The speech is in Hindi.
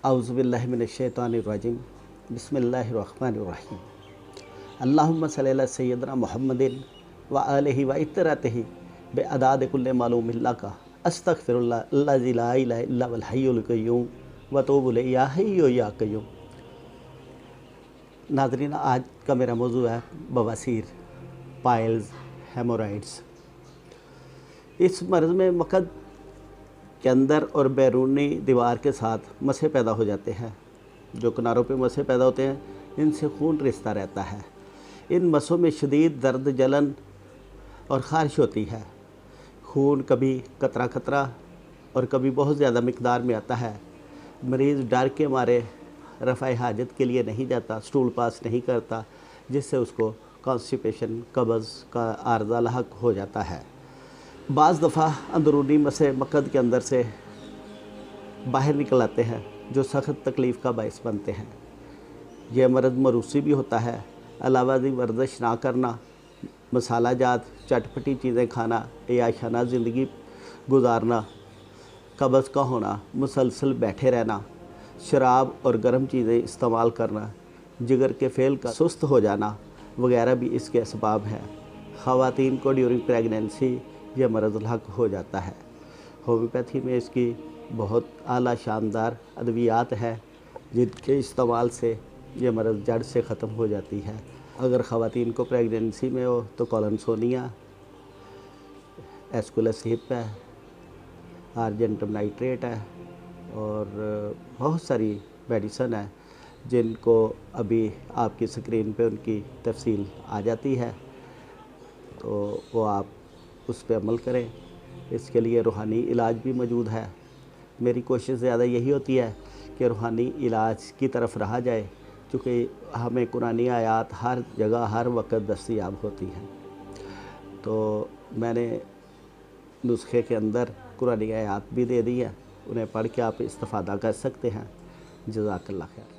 औज़ुबिल्लाहि मिनश्शैतानिर्रजीम बिस्मिल्लाहिर्रहमानिर्रहीम अल्लाहुम्मा सल्लि अला सय्यिदना मुहम्मदिन व आलिहि व इत्तरतिहि बिअदाद कुल्लि मालूमिन लका अस्तगफिरुल्लाह अल्लज़ी ला इलाहा इल्ला हुवल हय्युल क़य्यूम व अतूबु इलैहि या हय्यु या क़य्यूम। नाज़रीन, आज का मेरा मौजू है बवासीर, पाइल्स, हेमोराइड्स। इस मर्ज़ में मकद के अंदर और बैरूनी दीवार के साथ मसें पैदा हो जाते हैं। जो किनारों पे मसें पैदा होते हैं, इनसे खून रिश्ता रहता है। इन मसों में शदीद दर्द, जलन और ख़ारिश होती है। खून कभी कतरा कतरा और कभी बहुत ज़्यादा मिकदार में आता है। मरीज़ डर के मारे रफ़ाए हाजत के लिए नहीं जाता, स्टूल पास नहीं करता, जिससे उसको कॉन्स्टिपेशन, कब्ज़ का आर्ज़ा लाहक हो जाता है। बाज़ दफ़ा अंदरूनी मसे मकद के अंदर से बाहर निकल आते हैं, जो सख्त तकलीफ़ का बायस बनते हैं। यह मर्ज़ मरूसी भी होता है। अलावा वर्जिश ना करना, मसाला जात चटपटी चीज़ें खाना, याशाना ज़िंदगी गुजारना, कब्ज़ का होना, मुसलसल बैठे रहना, शराब और गर्म चीज़ें इस्तेमाल करना, जिगर के फेल का सुस्त हो जाना वगैरह भी इसके असबाब हैं। ख़वातीन को ड्यूरिंग प्रेगनेंसी यह मर्ज़ लाक हो जाता है। होम्योपैथी में इसकी बहुत आला शानदार अद्वियात है, जिनके इस्तेमाल से यह मर्ज़ जड़ से ख़त्म हो जाती है। अगर ख़वातीन को प्रेगनेंसी में हो तो कॉलनसोनिया, एस्कुलस हिप है, आर्जेंटम नाइट्रेट है और बहुत सारी मेडिसन है, जिनको अभी आपकी स्क्रीन पे उनकी तफसील आ जाती है, तो वो आप उस पर अमल करें। इसके लिए रूहानी इलाज भी मौजूद है। मेरी कोशिश ज़्यादा यही होती है कि रूहानी इलाज की तरफ रहा जाए, क्योंकि हमें कुरानी आयात हर जगह हर वक्त दस्तयाब होती हैं। तो मैंने नुस्खे के अंदर कुरानी आयात भी दे दी है, उन्हें पढ़ के आप इस्तिफ़ादा कर सकते हैं। जज़ाकल्लाह खैर।